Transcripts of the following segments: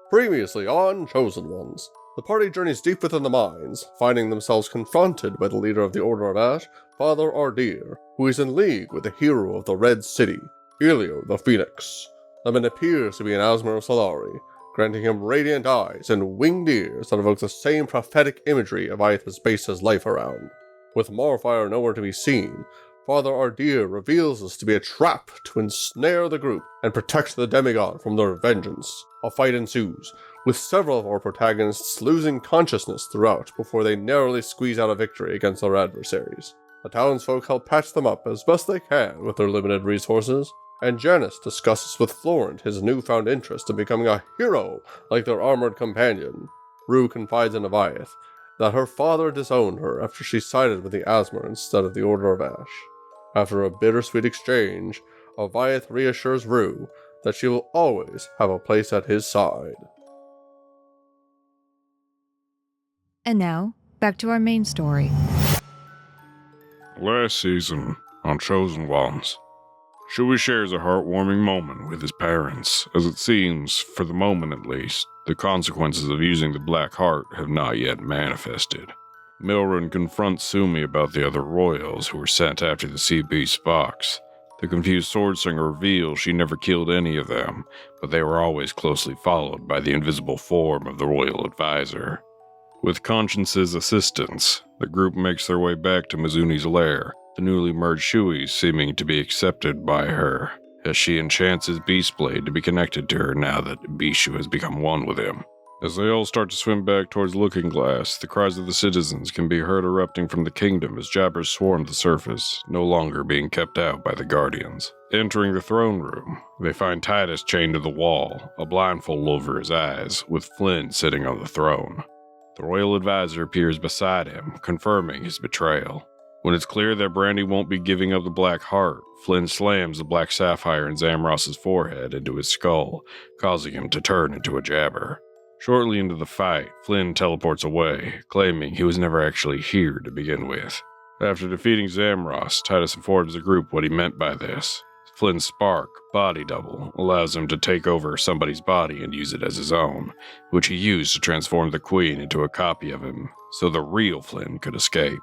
Previously on Chosen Ones, the party journeys deep within the mines, finding themselves confronted by the leader of the Order of Ash, Father Ardir, who is in league with the hero of the Red City, Elio the Phoenix. The man appears to be an Asmer of Solari, granting him radiant eyes and winged ears that evoke the same prophetic imagery Avayath has based his life around. With Morfire nowhere to be seen, Father Ardir reveals this to be a trap to ensnare the group and protect the demigod from their vengeance. A fight ensues, with several of our protagonists losing consciousness throughout before they narrowly squeeze out a victory against their adversaries. The townsfolk help patch them up as best they can with their limited resources, and Janice discusses with Florent his newfound interest in becoming a hero like their armored companion. Rue confides in Avayath that her father disowned her after she sided with the Asmer instead of the Order of Ash. After a bittersweet exchange, Avayath reassures Rue that she will always have a place at his side. And now, back to our main story. Last season, on Chosen Ones, Shui shares a heartwarming moment with his parents, as it seems, for the moment at least, the consequences of using the Black Heart have not yet manifested. Milren confronts Sumi about the other royals who were sent after the Sea Beast's fox. The confused Swordsinger reveals she never killed any of them, but they were always closely followed by the invisible form of the royal advisor. With Conscience's assistance, the group makes their way back to Mizuni's lair, the newly merged Shui seeming to be accepted by her, as she enchants his Beastblade to be connected to her now that Bishu has become one with him. As they all start to swim back towards Looking Glass, the cries of the citizens can be heard erupting from the kingdom as jabbers swarm the surface, no longer being kept out by the Guardians. Entering the throne room, they find Titus chained to the wall, a blindfold over his eyes, with Flynn sitting on the throne. The royal advisor appears beside him, confirming his betrayal. When it's clear that Brandy won't be giving up the Black Heart, Flynn slams the black sapphire in Zamros's forehead into his skull, causing him to turn into a jabber. Shortly into the fight, Flynn teleports away, claiming he was never actually here to begin with. After defeating Zamros, Titus informs the group what he meant by this. Flynn's spark, body double, allows him to take over somebody's body and use it as his own, which he used to transform the Queen into a copy of him, so the real Flynn could escape.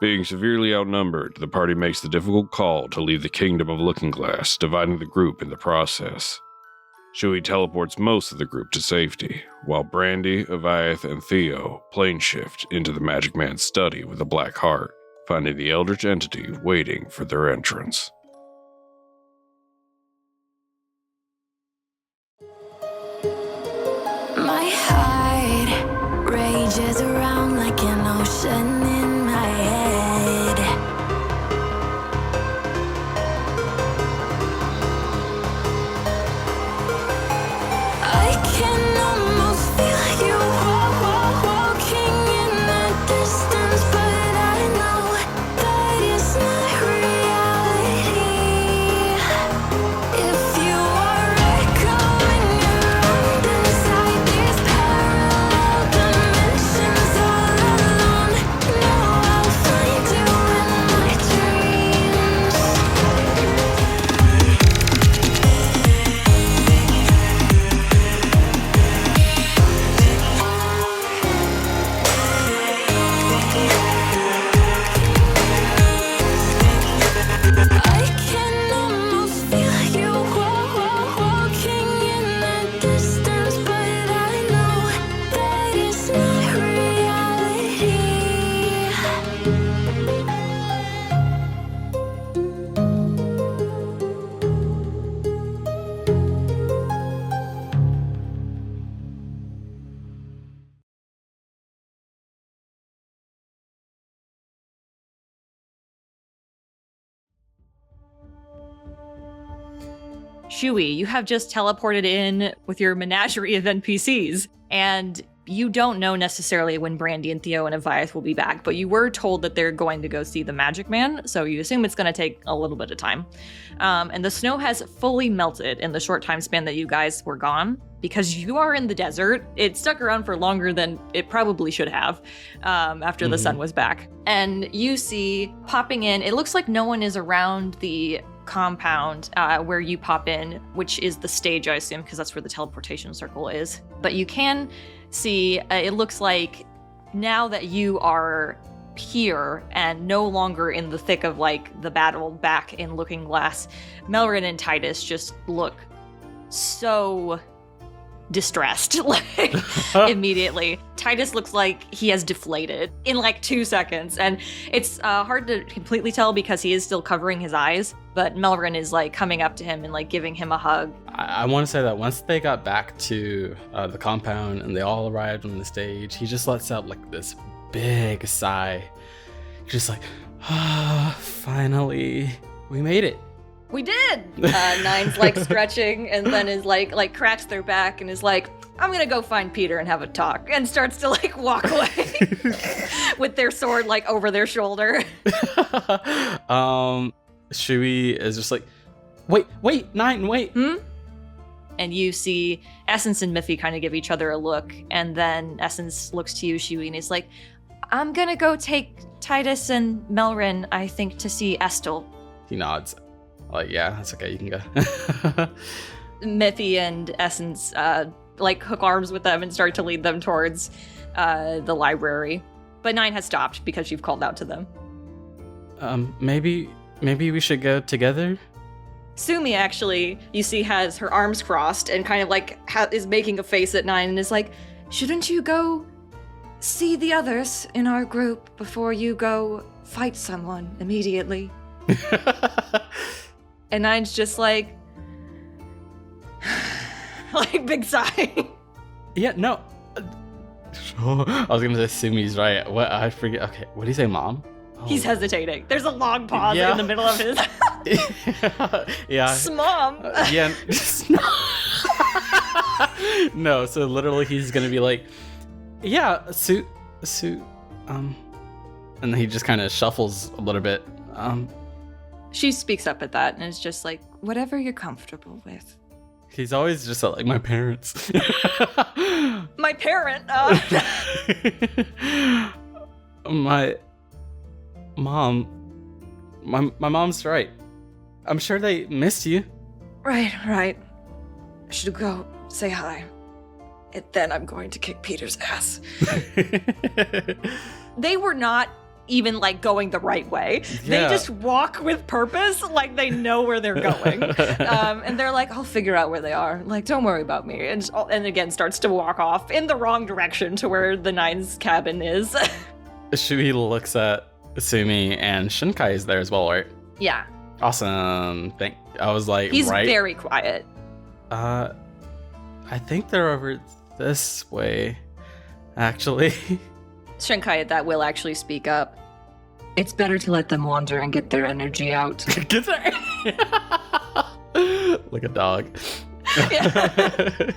Being severely outnumbered, the party makes the difficult call to leave the Kingdom of Looking Glass, dividing the group in the process. Shui teleports most of the group to safety, while Brandy, Avayath, and Theo plane shift into the Magic Man's study with a Black Heart, finding the Eldritch entity waiting for their entrance. My heart rages around like an ocean in my head. I can almost feel you walking in the distance, but I know that it's not reality. If you are echoing around inside these parallel dimensions all alone, know I'll find you in my dreams. I can almost feel you walking in the distance, but I know that it's not reality. Shui, you have just teleported in with your menagerie of NPCs, and you don't know necessarily when Brandy and Theo and Avayath will be back, but you were told that they're going to go see the Magic Man, so you assume it's going to take a little bit of time. And the snow has fully melted in the short time span that you guys were gone. Because you are in the desert, it stuck around for longer than it probably should have after the sun was back. And you see popping in, it looks like no one is around the compound where you pop in, which is the stage, I assume, because that's where the teleportation circle is. But you can see, it looks like now that you are here and no longer in the thick of like the battle back in Looking Glass, Melrin and Titus just look so distressed, like immediately. Titus looks like he has deflated in like 2 seconds, and it's hard to completely tell because he is still covering his eyes, but Melrin is like coming up to him and like giving him a hug. I want to say that once they got back to the compound and they all arrived on the stage, he just lets out like this big sigh. Just like, finally, we made it. We did! Nine's like stretching and then is like cracks their back and is like, I'm gonna go find Peter and have a talk, and starts to like walk away with their sword like over their shoulder. Shui is just like, wait, Nine, wait. And you see Essence and Miffy kind of give each other a look, and then Essence looks to you, Shui, and he's like, I'm gonna go take Titus and Melrin, I think, to see Estel. He nods. Like, yeah, that's okay, you can go. Miffy and Essence like hook arms with them and start to lead them towards the library. But Nine has stopped because you've called out to them. Maybe we should go together? Sumi, actually, you see, has her arms crossed and kind of like is making a face at Nine and is like, shouldn't you go see the others in our group before you go fight someone immediately? And Nine's just like big sigh. Yeah, no. I was gonna say Sumi's right. What, I forget. Okay, what do you say, Mom? Oh. He's hesitating. There's a long pause in the middle of his. Yeah. Smom. Yeah. No, so literally he's gonna be like, yeah, suit. And then he just kind of shuffles a little bit. She speaks up at that and is just like, whatever you're comfortable with. He's always just like my parents. My parent. My mom. My mom's right. I'm sure they missed you. Right. I should go say hi. And then I'm going to kick Peter's ass. They were not even like going the right way. Yeah. They just walk with purpose, like they know where they're going. And they're like, I'll figure out where they are. Like, don't worry about me. And again starts to walk off in the wrong direction to where the Nine's cabin is. Shui looks at Sumi, and Shinkai is there as well, right? Yeah. Awesome. I was like, he's right? very quiet. I think they're over this way, actually. Shinkai at that will actually speak up. It's better to let them wander and get their energy out. Get there. Like a dog. Yeah.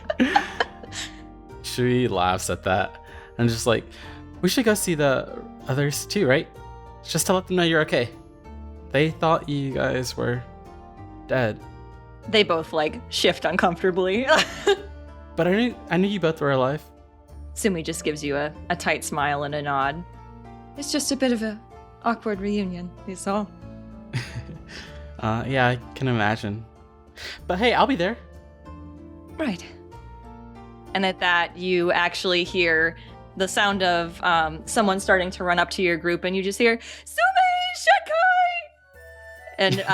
Shui laughs at that and just like, we should go see the others too, right? Just to let them know you're okay. They thought you guys were dead. They both like shift uncomfortably. But I knew you both were alive. Sumi just gives you a tight smile and a nod. It's just a bit of a awkward reunion, is all. Yeah, I can imagine. But hey, I'll be there. Right. And at that, you actually hear the sound of someone starting to run up to your group, and you just hear, Sumi, Shinkai! And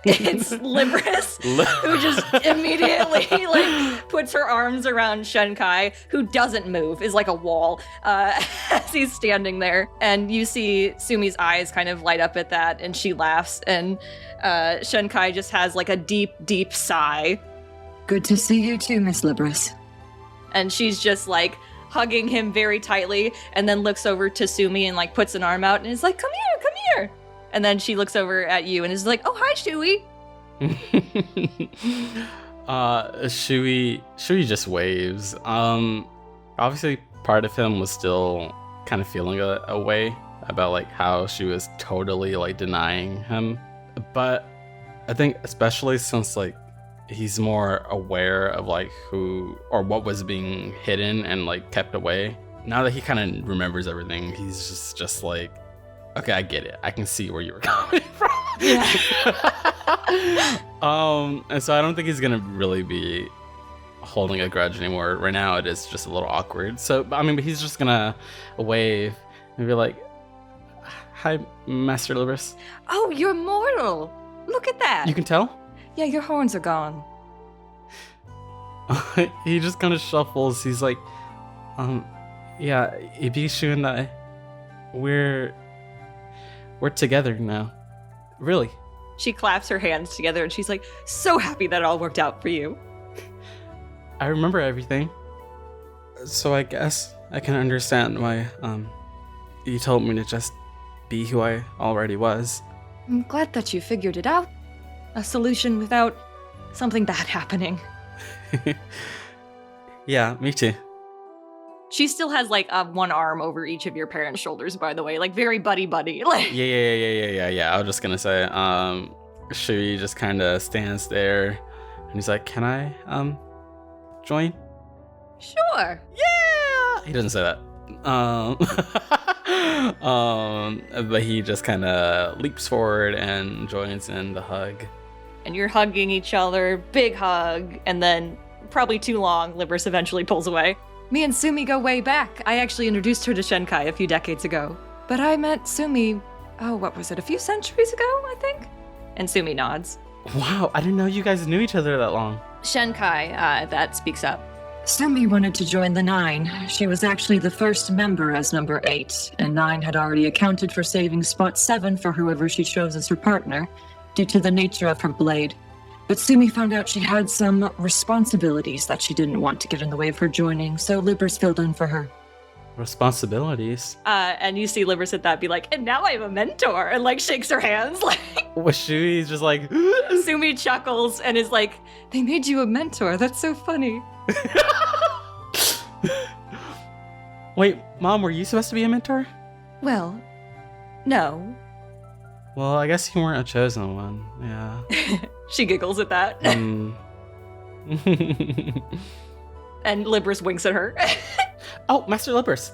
it's Libris, who just immediately like puts her arms around Shinkai, who doesn't move, is like a wall, as he's standing there. And you see Sumi's eyes kind of light up at that, and she laughs, and Shinkai just has like a deep, deep sigh. Good to see you too, Miss Libris. And she's just like hugging him very tightly, and then looks over to Sumi and like puts an arm out and is like, come here. And then she looks over at you and is like, oh, hi, Shui. Shui just waves. Obviously part of him was still kind of feeling a way about like how she was totally like denying him. But I think especially since like he's more aware of like who or what was being hidden and like kept away. Now that he kind of remembers everything, he's just like, okay, I get it. I can see where you were coming from. Yeah. And so I don't think he's gonna really be holding a grudge anymore. Right now, it is just a little awkward. So, I mean, but he's just gonna wave and be like, "Hi, Master Libris." Oh, you're mortal. Look at that. You can tell? Yeah, your horns are gone. He just kind of shuffles. He's like, yeah, Ibishu and I, we're together now. Really. She claps her hands together and she's like, so happy that it all worked out for you. I remember everything. So I guess I can understand why, you told me to just be who I already was. I'm glad that you figured it out. A solution without something bad happening. Yeah, me too. She still has like one arm over each of your parents' shoulders, by the way, like very buddy. Like Yeah. I was just gonna say, Shui just kind of stands there, and he's like, "Can I, join?" Sure. Yeah. He doesn't say that. But he just kind of leaps forward and joins in the hug. And you're hugging each other, big hug, and then probably too long, Libris eventually pulls away. Me and Sumi go way back. I actually introduced her to Shenkai a few decades ago. But I met Sumi, what was it, a few centuries ago, I think? And Sumi nods. Wow, I didn't know you guys knew each other that long. Shenkai, that speaks up. Sumi wanted to join the 9. She was actually the first member as number 8, and 9 had already accounted for saving spot 7 for whoever she chose as her partner, due to the nature of her blade. But Sumi found out she had some responsibilities that she didn't want to get in the way of her joining, so Libris filled in for her. Responsibilities? And you see Libris at that be like, and now I have a mentor, and like shakes her hands. Like, Was Shui's just like, Sumi chuckles and is like, they made you a mentor, that's so funny. Wait, Mom, were you supposed to be a mentor? Well, no. Well, I guess you weren't a chosen one, yeah. She giggles at that. And Libris winks at her. Oh, Master Libris.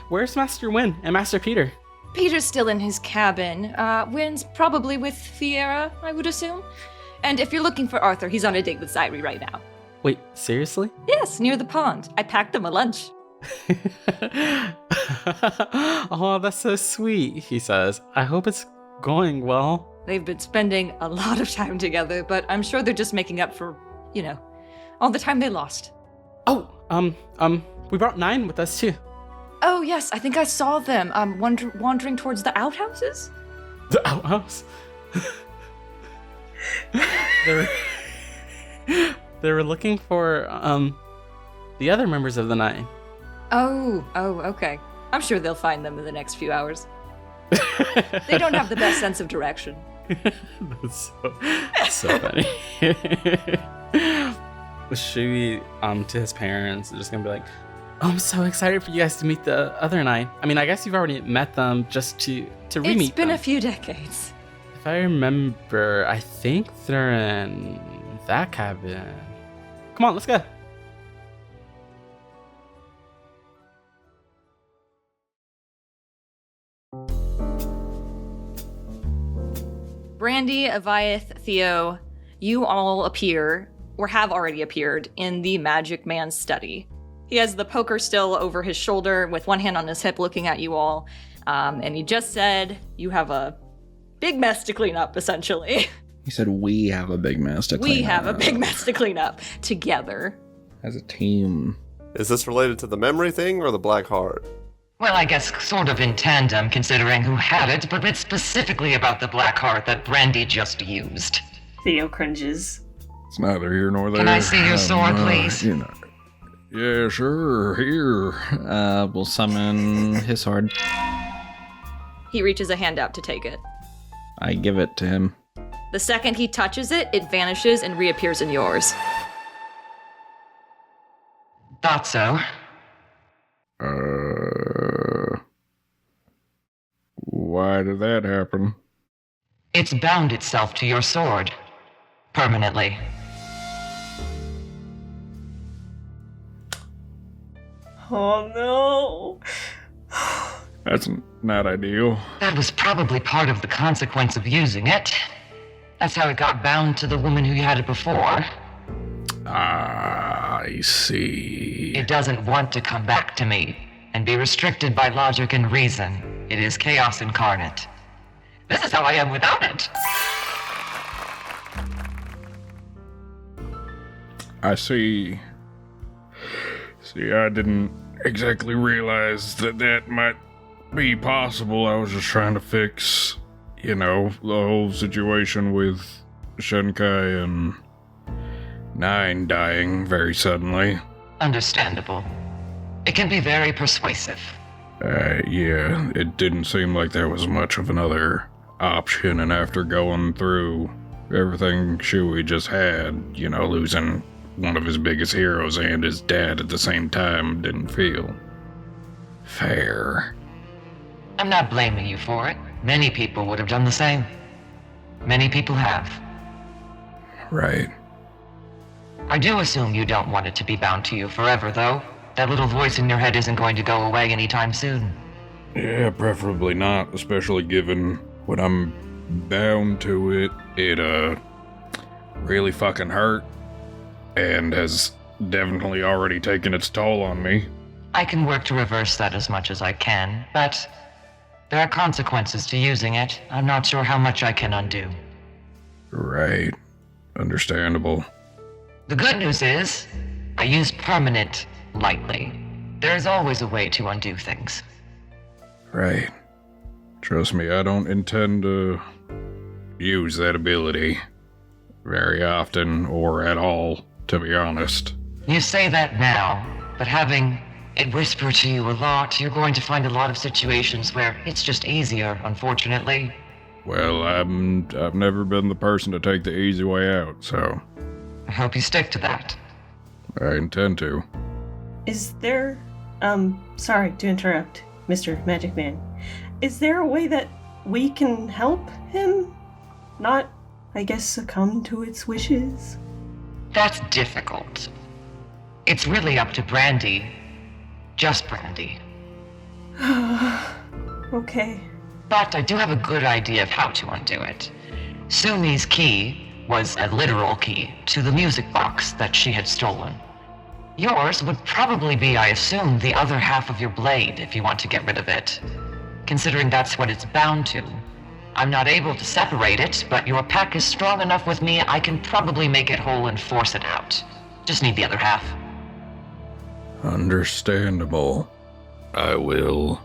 Where's Master Win and Master Peter? Peter's still in his cabin. Win's probably with Fiera, I would assume. And if you're looking for Arthur, he's on a date with Zairi right now. Wait, seriously? Yes, near the pond. I packed them a lunch. Oh, that's so sweet, he says. I hope it's going well. They've been spending a lot of time together, but I'm sure they're just making up for, all the time they lost. Oh, we brought 9 with us too. Oh, yes, I think I saw them wandering towards the outhouses. The outhouse? They were looking for, the other members of the 9. Oh, okay. I'm sure they'll find them in the next few hours. They don't have the best sense of direction. That's so funny. Shui, to his parents, is just gonna be like, I'm so excited for you guys to meet the other 9. I mean, I guess you've already met them just to re-meet them. It's been a few decades. If I remember, I think they're in that cabin. Come on, let's go. Brandy, Avayath, Theo, you all appear, or have already appeared, in the Magic Man's study. He has the poker still over his shoulder with one hand on his hip looking at you all. And he just said you have a big mess to clean up, essentially. He said we have a big mess to clean up. We have a big mess to clean up together. As a team. Is this related to the memory thing or the black heart? Well, I guess sort of in tandem, considering who had it, but it's specifically about the black heart that Brandy just used. Theo cringes. It's neither here nor there. Can I see your sword, please? Yeah, sure, here. We'll summon his sword. He reaches a hand out to take it. I give it to him. The second he touches it, it vanishes and reappears in yours. Thought so. Why did that happen? It's bound itself to your sword. Permanently. Oh no. That's not ideal. That was probably part of the consequence of using it. That's how it got bound to the woman who had it before. I see. It doesn't want to come back to me and be restricted by logic and reason. It is chaos incarnate. This is how I am without it. I see. See, I didn't exactly realize that might be possible. I was just trying to fix, the whole situation with Shenkai and 9 dying very suddenly. Understandable. It can be very persuasive. Yeah, it didn't seem like there was much of another option, and after going through everything Shui just had, losing one of his biggest heroes and his dad at the same time didn't feel fair. I'm not blaming you for it. Many people would have done the same. Many people have. Right. I do assume you don't want it to be bound to you forever, though. That little voice in your head isn't going to go away anytime soon. Yeah, preferably not, especially given when I'm bound to it, it really fucking hurt, and has definitely already taken its toll on me. I can work to reverse that as much as I can, but there are consequences to using it. I'm not sure how much I can undo. Right. Understandable. The good news is, I use permanent lightly. There is always a way to undo things. Right. Trust me, I don't intend to use that ability very often or at all, to be honest. You say that now, but having it whisper to you a lot, you're going to find a lot of situations where it's just easier, unfortunately. Well, I've never been the person to take the easy way out, so I hope you stick to that. I intend to. Is there, sorry to interrupt, Mr. Magic Man. Is there a way that we can help him? Not, I guess, succumb to its wishes? That's difficult. It's really up to Brandy. Just Brandy. Okay. But I do have a good idea of how to undo it. Sumi's key was a literal key to the music box that she had stolen. Yours would probably be, I assume, the other half of your blade if you want to get rid of it. Considering that's what it's bound to. I'm not able to separate it, but your pack is strong enough with me, I can probably make it whole and force it out. Just need the other half. Understandable. I will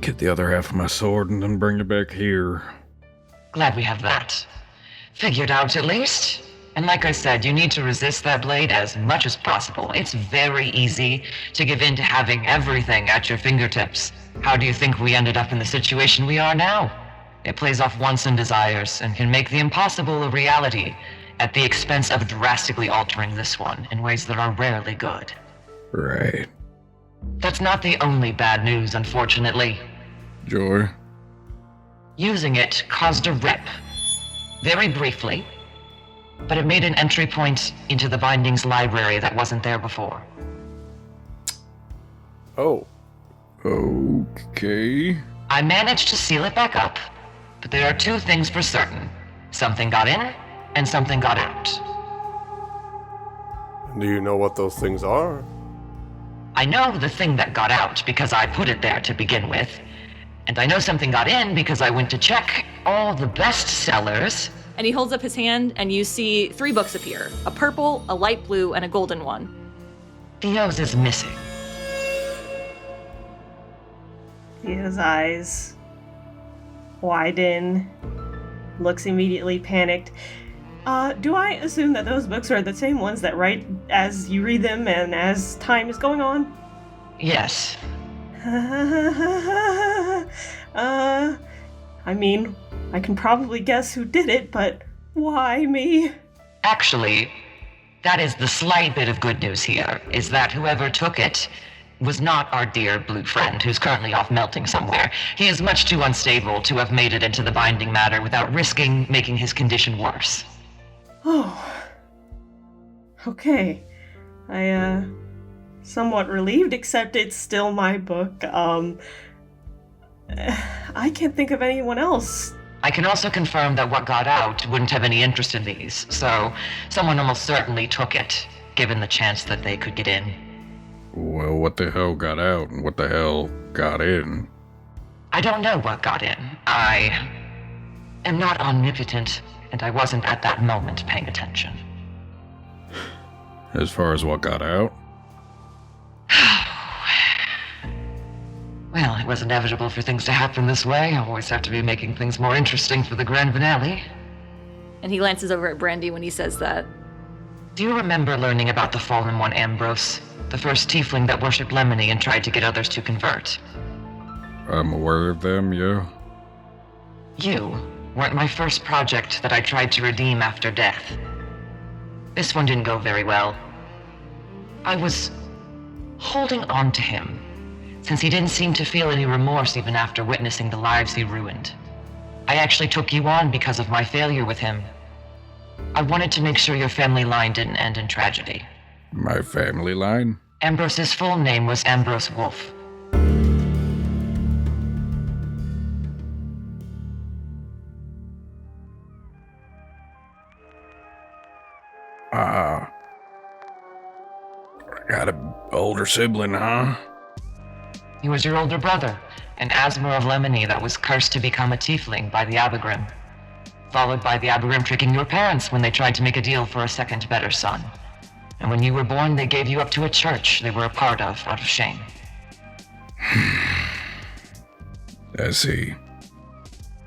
get the other half of my sword and then bring it back here. Glad we have that figured out, at least. And like I said, you need to resist that blade as much as possible. It's very easy to give in to having everything at your fingertips. How do you think we ended up in the situation we are now? It plays off wants and desires and can make the impossible a reality at the expense of drastically altering this one in ways that are rarely good. Right. That's not the only bad news, unfortunately. Joy? Using it caused a rip. Very briefly. But it made an entry point into the bindings library that wasn't there before. Oh. Okay. I managed to seal it back up, but there are two things for certain. Something got in, and something got out. Do you know what those things are? I know the thing that got out because I put it there to begin with, and I know something got in because I went to check all the best sellers. And he holds up his hand, and you see 3 books appear. A purple, a light blue, and a golden one. Theo's is missing. Theo's eyes widen, looks immediately panicked. Do I assume that those books are the same ones that write as you read them and as time is going on? Yes. I mean, I can probably guess who did it, but why me? Actually, that is the slight bit of good news here, is that whoever took it was not our dear blue friend who's currently off melting somewhere. He is much too unstable to have made it into the binding matter without risking making his condition worse. Oh. Okay. Somewhat relieved, except it's still my book. I can't think of anyone else. I can also confirm that what got out wouldn't have any interest in these, so someone almost certainly took it, given the chance that they could get in. Well, what the hell got out and what the hell got in? I don't know what got in. I am not omnipotent, and I wasn't at that moment paying attention. As far as what got out? Well, it was inevitable for things to happen this way. I always have to be making things more interesting for the grand finale. And he glances over at Brandy when he says that. Do you remember learning about the Fallen One Ambrose? The first tiefling that worshipped Lemony and tried to get others to convert? I'm aware of them, yeah. You weren't my first project that I tried to redeem after death. This one didn't go very well. I was holding on to him, since he didn't seem to feel any remorse even after witnessing the lives he ruined. I actually took you on because of my failure with him. I wanted to make sure your family line didn't end in tragedy. My family line? Ambrose's full name was Ambrose Wolf. I got an older sibling, huh? He was your older brother, an Asmer of Lemony that was cursed to become a tiefling by the Abagrim, followed by the Abagrim tricking your parents when they tried to make a deal for a second better son. And when you were born, they gave you up to a church they were a part of out of shame. I see.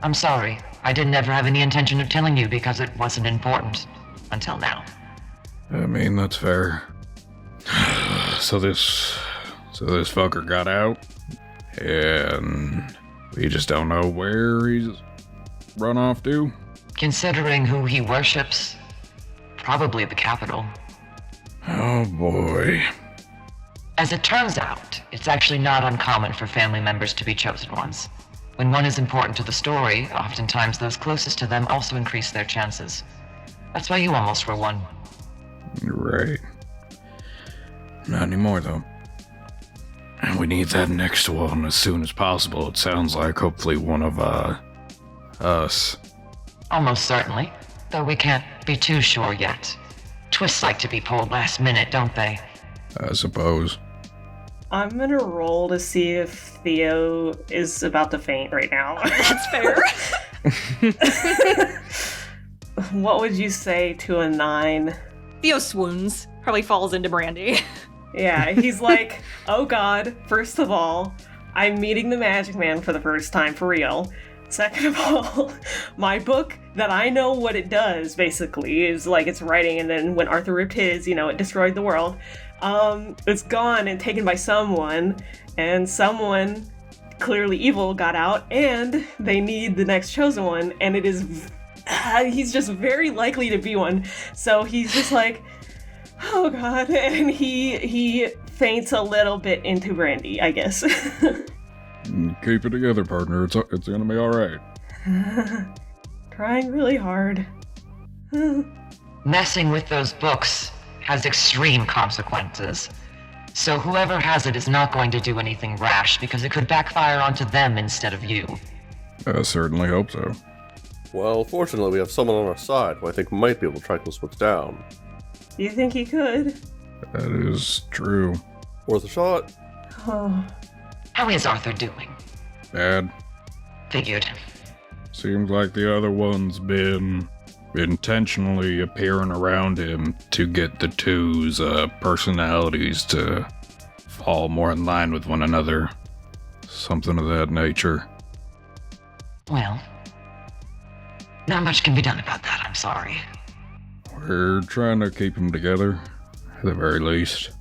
I'm sorry. I didn't ever have any intention of telling you because it wasn't important. Until now. I mean, that's fair. So this fucker got out, and we just don't know where he's run off to? Considering who he worships, probably the capital. Oh boy. As it turns out, it's actually not uncommon for family members to be chosen ones. When one is important to the story, oftentimes those closest to them also increase their chances. That's why you almost were one. Right. Not anymore, though. And we need that next one as soon as possible, it sounds like. Hopefully one of, us. Almost certainly, though we can't be too sure yet. Twists like to be pulled last minute, don't they? I suppose. I'm gonna roll to see if Theo is about to faint right now. That's fair. What would you say to a 9? Theo swoons, probably falls into Brandy. Yeah, he's like, oh god, first of all, I'm meeting the Magic Man for the first time, for real. Second of all, my book that I know what it does, basically, is like it's writing, and then when Arthur ripped his, it destroyed the world. It's gone and taken by someone, and someone, clearly evil, got out, and they need the next chosen one, and it is... he's just very likely to be one. So he's just like, oh god, and he faints a little bit into Brandy, I guess. Keep it together, partner. It's gonna be alright. Trying really hard. Messing with those books has extreme consequences. So whoever has it is not going to do anything rash because it could backfire onto them instead of you. I certainly hope so. Well, fortunately, we have someone on our side who I think might be able to track those books down. You think he could? That is true. Worth a shot. Oh. How is Arthur doing? Bad. Figured. Seems like the other one's been intentionally appearing around him to get the two's personalities to fall more in line with one another. Something of that nature. Well, not much can be done about that, I'm sorry. We're trying to keep them together, at the very least.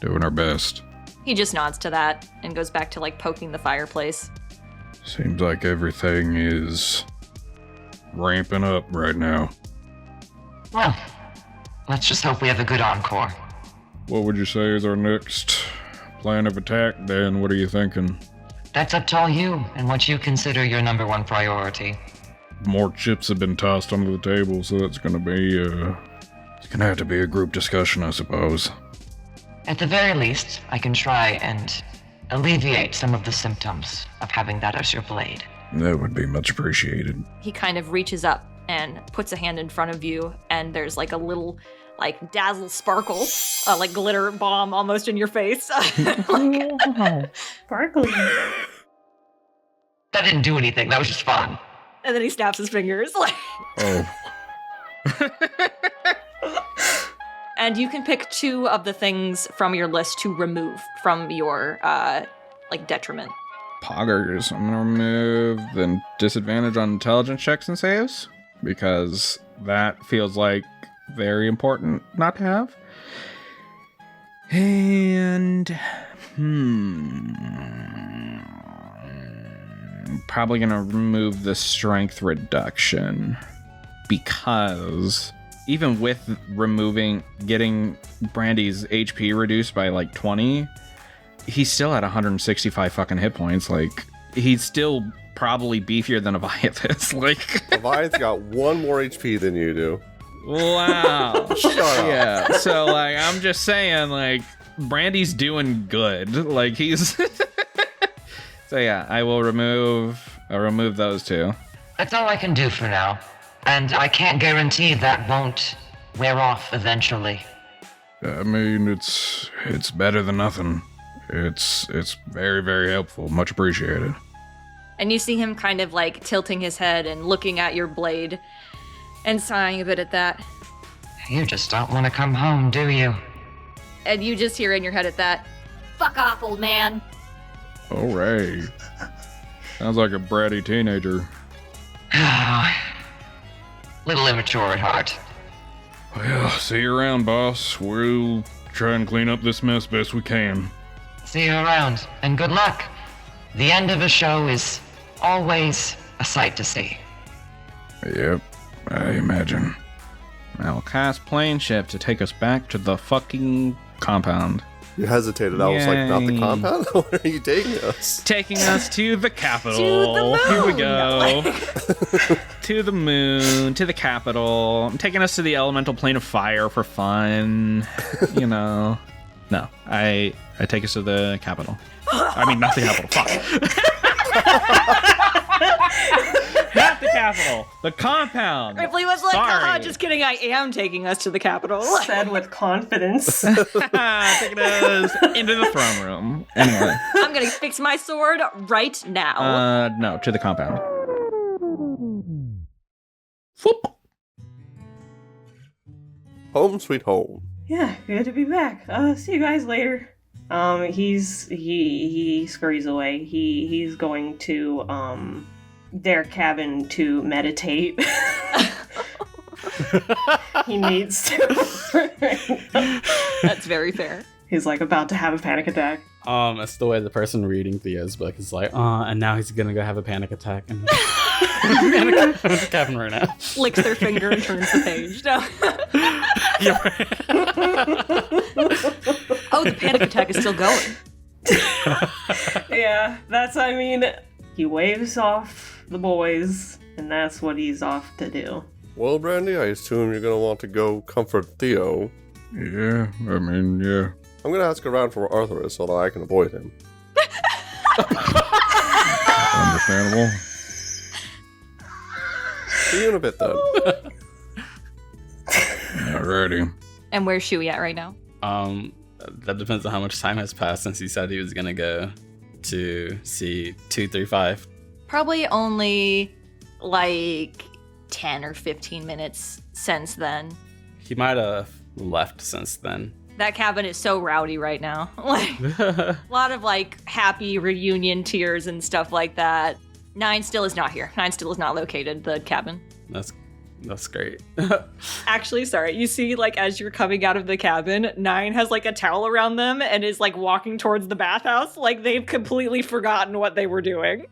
Doing our best. He just nods to that and goes back to poking the fireplace. Seems like everything is ramping up right now. Well, let's just hope we have a good encore. What would you say is our next plan of attack, Dan? What are you thinking? That's up to all you and what you consider your number one priority. More chips have been tossed onto the table, so it's gonna have to be a group discussion, I suppose. At the very least, I can try and alleviate some of the symptoms of having that as your blade. That would be much appreciated. He kind of reaches up and puts a hand in front of you, and there's like a little, like, dazzle sparkle, like glitter bomb almost in your face. Sparkly. That didn't do anything. That was just fun. And then he snaps his fingers. Oh. And you can pick 2 of the things from your list to remove from your, detriment. Poggers. I'm gonna remove the disadvantage on intelligence checks and saves, because that feels like very important not to have. And probably gonna remove the strength reduction, because even with getting Brandy's HP reduced by like 20, he's still at 165 fucking hit points. Like, he's still probably beefier than Avayath is. Like, Avayath's got 1 more HP than you do. wow. Shut up. Yeah. So, like, I'm just saying, like, Brandy's doing good. Like, he's. So yeah, I will remove those 2. That's all I can do for now. And I can't guarantee that won't wear off eventually. I mean, it's better than nothing. It's very, very helpful. Much appreciated. And you see him kind of like tilting his head and looking at your blade and sighing a bit at that. You just don't want to come home, do you? And you just hear in your head at that, "Fuck off, old man." All right. Sounds like a bratty teenager. Little immature at heart. Well, see you around, boss. We'll try and clean up this mess best we can. See you around, and good luck. The end of a show is always a sight to see. Yep, I imagine. I'll cast plane ship to take us back to the fucking compound. You hesitated. I was like, not the Yay. compound? Where are you taking us? Taking us to the capital. To the moon. Here we go. To the moon, to the capital. I'm taking us to the elemental plane of fire for fun. You know. No, I take us to the capital. I mean, not the capital. Fuck. Not the capital. The compound. Ripley was like, Sorry. haha, just kidding, I am taking us to the capital. Said with confidence. Taking us into the throne room. Anyway. I'm gonna fix my sword right now. No, to the compound. Whoop. Home sweet home. Yeah, good to be back. See you guys later. He scurries away. He's going to their cabin to meditate. He needs to. That's very fair. He's like about to have a panic attack. It's the way the person reading Theo's book is like, and now he's gonna go have a panic attack. And what's happening right now? Licks their finger and turns the page. No. Oh, the panic attack is still going. Yeah, he waves off the boys, and that's what he's off to do. Well, Brandy, I assume you're going to want to go comfort Theo. Yeah, I mean, yeah. I'm going to ask around for where Arthur is so that I can avoid him. Understandable. See you in a bit, then. Alrighty. And where's Shui at right now? That depends on how much time has passed since he said he was gonna go to see 235. Probably only like 10 or 15 minutes since then. He might have left since then. That cabin is so rowdy right now. Like a lot of like happy reunion tears and stuff like that. 9 still is not here. 9 still is not located, the cabin. That's great. Actually, sorry. You see, like, as you're coming out of the cabin, 9 has, like, a towel around them and is, like, walking towards the bathhouse. Like, they've completely forgotten what they were doing.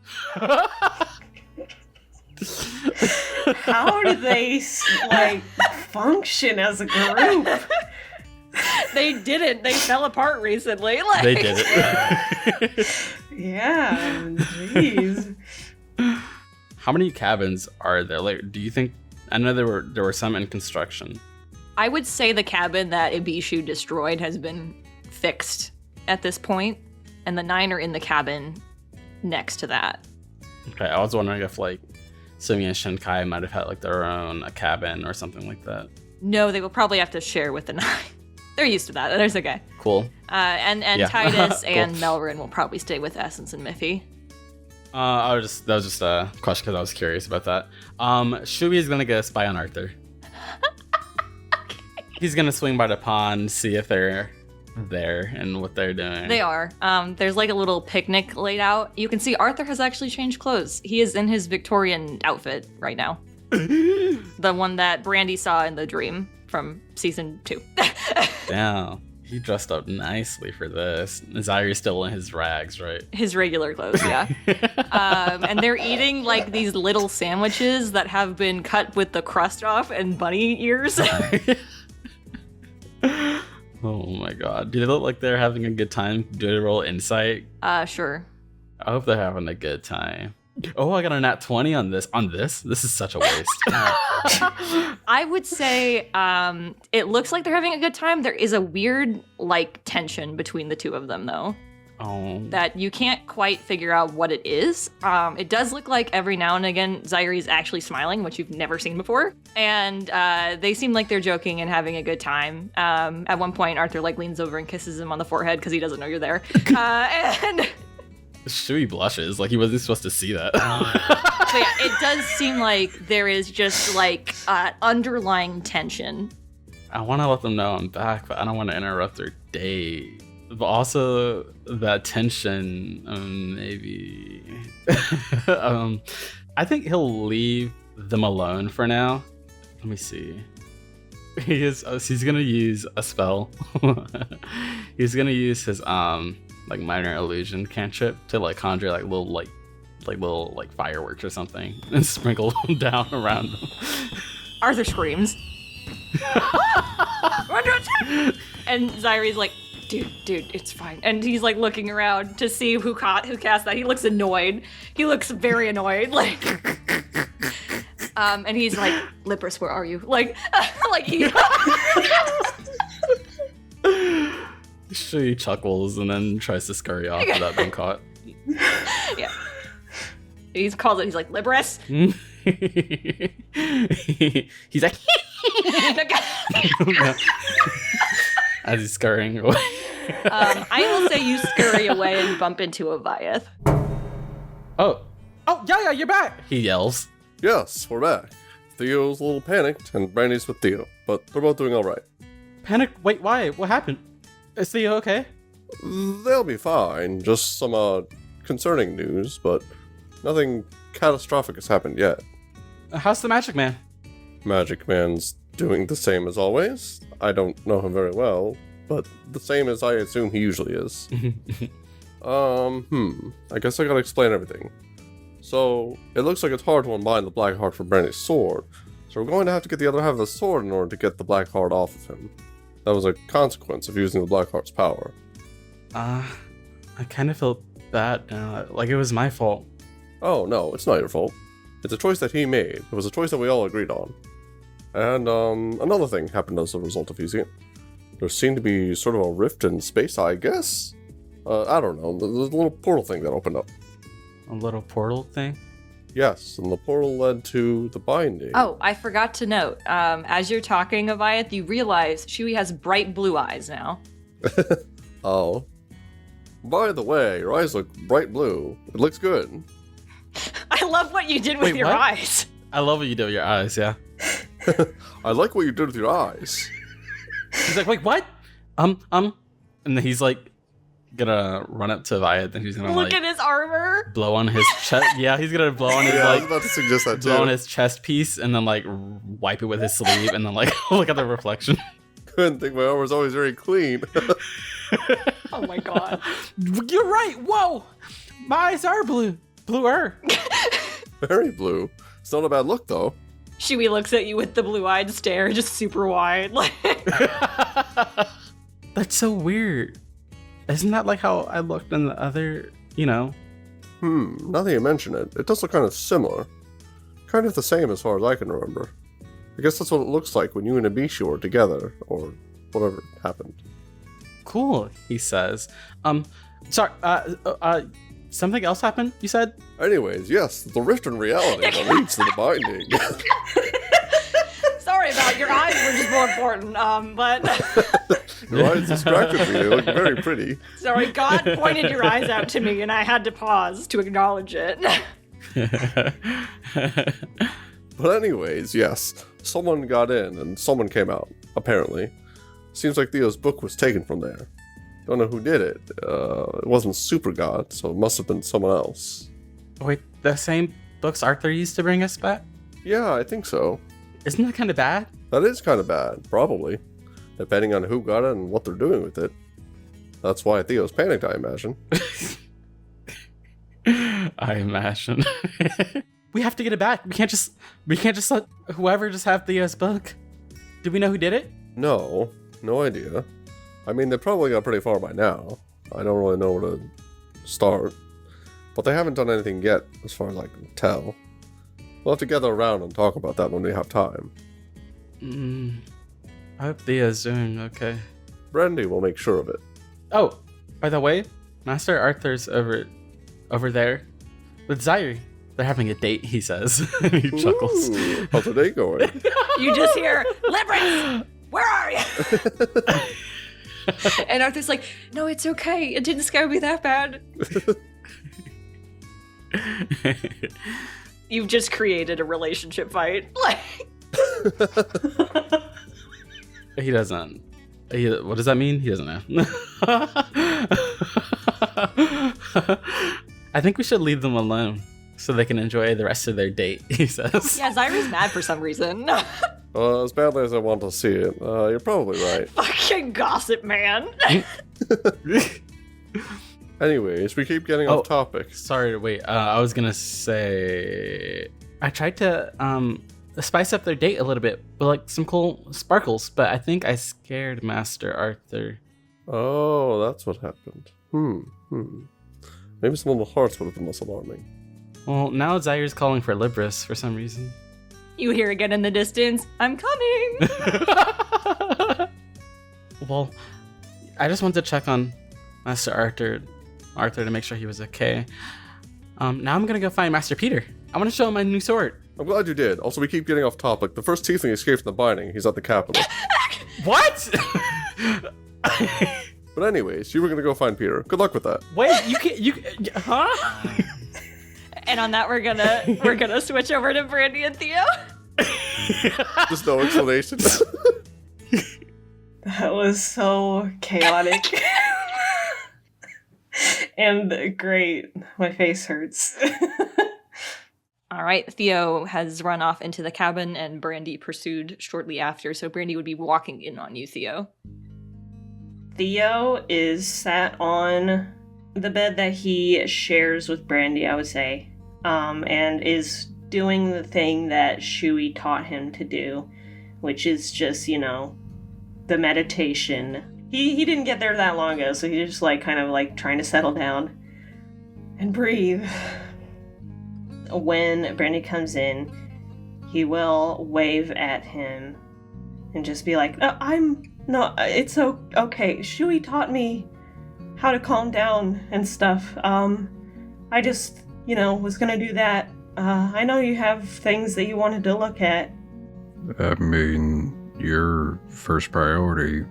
How do they, like, function as a group? They didn't. They fell apart recently. Like. They did it. Yeah, jeez. How many cabins are there? Like, do you think? I know there were some in construction. I would say the cabin that Ibishu destroyed has been fixed at this point, and the 9 are in the cabin next to that. Okay, I was wondering if like Sumi and Shinkai might have had like their own cabin or something like that. No, they will probably have to share with the 9. They're used to that. There's okay. Cool. And Yeah. Titus Cool. and Melrin will probably stay with Essence and Miffy. That was just a question because I was curious about that. Shui is gonna go spy on Arthur. He's gonna swing by the pond, see if they're there and what they're doing. They are. There's like a little picnic laid out. You can see Arthur has actually changed clothes. He is in his Victorian outfit right now. The one that Brandy saw in the dream from season 2. Damn, he dressed up nicely for this. Zaire's still in his rags, right? His regular clothes, yeah. And they're eating like these little sandwiches that have been cut with the crust off and bunny ears. Oh my god. Do they look like they're having a good time? Do they roll insight? Sure. I hope they're having a good time. Oh, I got a nat 20 on this. On this? This is such a waste. I would say it looks like they're having a good time. There is a weird like tension between the two of them though. Oh. That you can't quite figure out what it is. It does look like every now and again Zaire's actually smiling, which you've never seen before. And they seem like they're joking and having a good time. At one point, Arthur like leans over and kisses him on the forehead because he doesn't know you're there. And Shui blushes like he wasn't supposed to see that. so yeah, it does seem like there is just like underlying tension. I want to let them know I'm back, but I don't want to interrupt their day. But also that tension, maybe. I think he'll leave them alone for now. Let me see. He's gonna use a spell. He's gonna use his like minor illusion cantrip to like conjure like little fireworks or something and sprinkle them down around them. Arthur screams. And Zaire's like, dude, it's fine. And he's like looking around to see who cast that. He looks annoyed. He looks very annoyed. Like, and he's like, Lippris, where are you? Like he. She chuckles and then tries to scurry off without being caught. Yeah. He calls it. He's like, Lippris. He's like, as he's scurrying away. I will say you scurry away and bump into Avayath. Oh, yeah, you're back! He yells. Yes, we're back. Theo's a little panicked, and Brandy's with Theo, but they're both doing alright. Panic? Wait, why? What happened? Is Theo okay? They'll be fine, just some concerning news, but nothing catastrophic has happened yet. How's the Magic Man? Magic Man's doing the same as always. I don't know him very well, but the same as I assume he usually is. I guess I gotta explain everything. So, it looks like it's hard to unbind the Black Heart from Brandy's sword, so we're going to have to get the other half of the sword in order to get the Black Heart off of him. That was a consequence of using the Black Heart's power. I kind of feel bad now, like it was my fault. Oh, no, it's not your fault. It's a choice that he made. It was a choice that we all agreed on. And, another thing happened as a result of using it. There seemed to be sort of a rift in space, I guess? I don't know, the little portal thing that opened up. A little portal thing? Yes, and the portal led to the binding. Oh, I forgot to note, as you're talking, Avayath, you realize Shui has bright blue eyes now. Oh. By the way, your eyes look bright blue. It looks good. I love what you did with Wait, your what? eyes. I love what you do with your eyes, yeah. I like what you did with your eyes. He's like, wait, what? And then he's like, gonna run up to Avayath and he's gonna Look at his armor. blow on his chest. Yeah, he's gonna blow on his I was about to suggest that too. blow on his chest piece and then like wipe it with his sleeve and then like look at the reflection. Couldn't think my armor's always very clean. Oh my god. You're right. Whoa, my eyes are blue. Bluer. Very blue. It's not a bad look though. Shui looks at you with the blue-eyed stare, just super wide. Like, That's so weird. Isn't that like how I looked in the other, Now that you mention it, it does look kind of similar. Kind of the same as far as I can remember. I guess that's what it looks like when you and Abishu are together, or whatever happened. Cool, he says. Sorry, something else happened, you said? Anyways, yes, the rift in reality that leads to the binding. Sorry about your eyes were just more important, but... Your eyes distracted me, they look very pretty. Sorry, God pointed your eyes out to me and I had to pause to acknowledge it. But anyways, yes, someone got in and someone came out, apparently. Seems like Theo's book was taken from there. Don't know who did it. It wasn't SuperGod, so it must have been someone else. Wait, the same books Arthur used to bring us back? Yeah, I think so. Isn't that kind of bad? That is kind of bad, probably. Depending on who got it and what they're doing with it. That's why Theo's panicked, I imagine. I imagine. We have to get it back. We can't just let whoever just have Theo's book. Do we know who did it? No idea. I mean, they probably got pretty far by now. I don't really know where to start. But they haven't done anything yet, as far as I can tell. We'll have to gather around and talk about that when we have time. I hope Theo's doing okay. Brandy will make sure of it. Oh, by the way, Master Arthur's over there with Zaire. They're having a date, he says. He chuckles. Ooh, how's the date going? You just hear, Libris, where are you? And Arthur's like, no, it's okay. It didn't scare me that bad. You've just created a relationship fight. He doesn't. What does that mean? He doesn't know. I think we should leave them alone so they can enjoy the rest of their date, he says. Yeah, Zaire's mad for some reason. As badly as I want to see it, you're probably right. Fucking gossip man. Anyways, we keep getting off topic. Sorry, wait. I was gonna say I tried to spice up their date a little bit with like some cool sparkles, but I think I scared Master Arthur. Oh, that's what happened. Maybe some little hearts would have been less alarming. Well, now Zaire's calling for Libris for some reason. You hear again in the distance, I'm coming. Well, I just wanted to check on Master Arthur to make sure he was okay. Now I'm gonna go find Master Peter. I want to show him my new sword. I'm glad you did. Also, we keep getting off topic. The first tiefling escaped from the binding. He's at the capital. What? But anyways, you were gonna go find Peter. Good luck with that. Wait, huh? And on that, we're gonna switch over to Brandy and Theo. Just no explanation. That was so chaotic. And great. My face hurts. All right, Theo has run off into the cabin and Brandy pursued shortly after, so Brandy would be walking in on you, Theo. Theo is sat on the bed that he shares with Brandy, I would say, and is doing the thing that Shui taught him to do, which is just, the meditation. He didn't get there that long ago, so he's just kind of trying to settle down and breathe. When Brandy comes in, he will wave at him and just be like, it's okay. Shui taught me how to calm down and stuff. I just, was gonna do that. I know you have things that you wanted to look at. I mean, your first priority.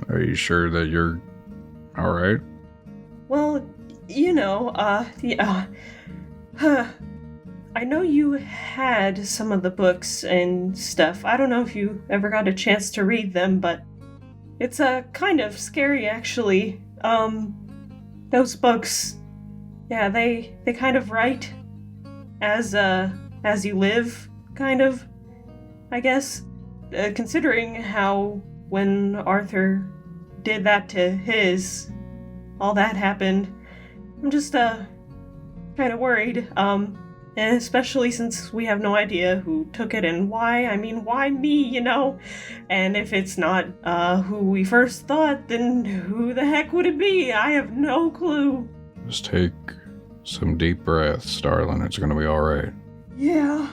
Are you sure that you're alright? Well, I know you had some of the books and stuff. I don't know if you ever got a chance to read them, but it's kind of scary, actually. Those books, yeah, they kind of write as you live, kind of, I guess. Considering how when Arthur did that to all that happened, I'm just kind of worried. And especially since we have no idea who took it and why. I mean, why me, And if it's not who we first thought, then who the heck would it be? I have no clue. Just take some deep breaths, darling. It's gonna be alright. Yeah.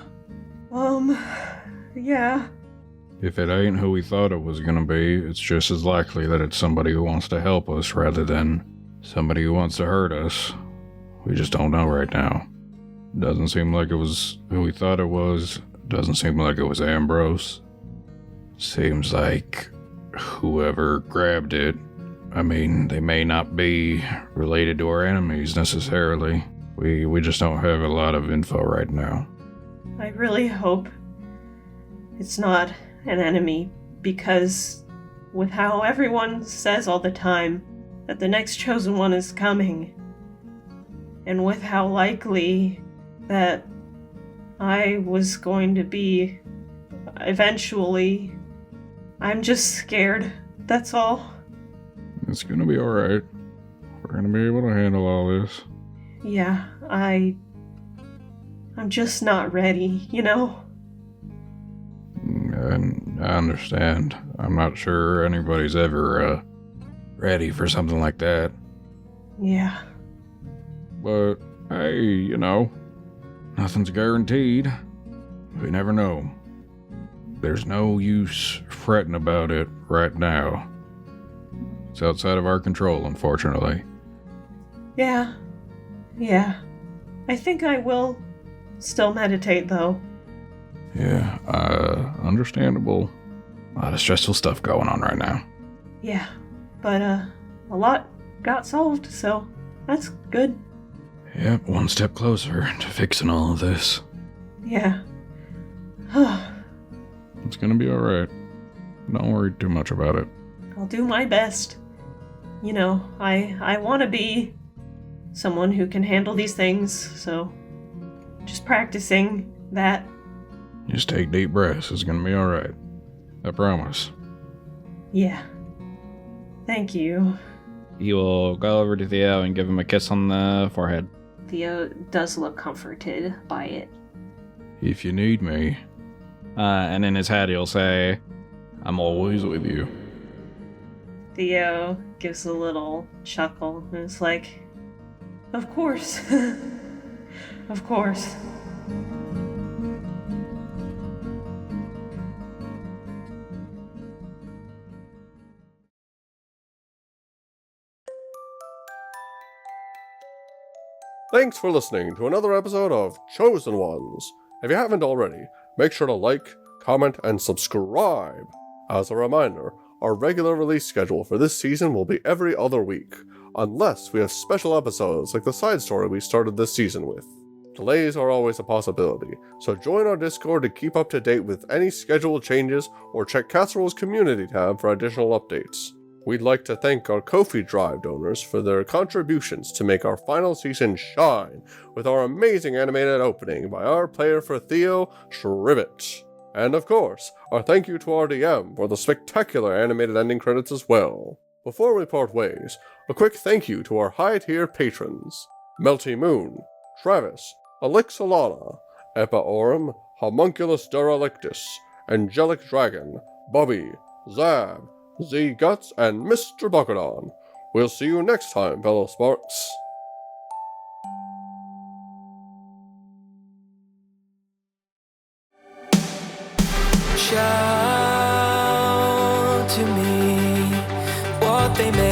Yeah. If it ain't who we thought it was gonna be, it's just as likely that it's somebody who wants to help us rather than somebody who wants to hurt us. We just don't know right now. Doesn't seem like it was who we thought it was. Doesn't seem like it was Ambrose. Seems like whoever grabbed it, I mean, they may not be related to our enemies necessarily. We just don't have a lot of info right now. I really hope it's not an enemy, because with how everyone says all the time that the next chosen one is coming, and with how likely that I was going to be eventually, I'm just scared, that's all. It's gonna be alright. We're gonna be able to handle all this. Yeah, I'm just not ready, you know? And I understand. I'm not sure anybody's ever, ready for something like that. Yeah. But, hey, you know, nothing's guaranteed. We never know. There's no use fretting about it right now. It's outside of our control, unfortunately. Yeah. I think I will still meditate, though. Yeah, understandable. A lot of stressful stuff going on right now. Yeah, but, a lot got solved, so that's good. Yep, one step closer to fixing all of this. Yeah. It's gonna be alright. Don't worry too much about it. I'll do my best. You know, I want to be someone who can handle these things, so just practicing that. Just take deep breaths. It's gonna be alright. I promise. Yeah. Thank you. You will go over to Theo and give him a kiss on the forehead. Theo does look comforted by it. If you need me. And in his head he'll say, I'm always with you. Theo gives a little chuckle and is like, of course. Of course. Thanks for listening to another episode of Chosen Ones. If you haven't already, make sure to like, comment, and subscribe. As a reminder, our regular release schedule for this season will be every other week, unless we have special episodes like the side story we started this season with. Delays are always a possibility, so join our Discord to keep up to date with any schedule changes or check Cassiroll's community tab for additional updates. We'd like to thank our Ko-fi Drive donors for their contributions to make our final season shine with our amazing animated opening by our player for Theo, Schribbit. And of course, our thank you to our DM for the spectacular animated ending credits as well. Before we part ways, a quick thank you to our high-tier patrons: MeltiMoon, Travis, Alyx, Solana, EpiAureum, Homunculus, Derelictus, Angelic Dragon, Bubby, Zab, Z.Gutz, and Mr. Bakudan. We'll see you next time, fellow Sparks. Shout to me what they made.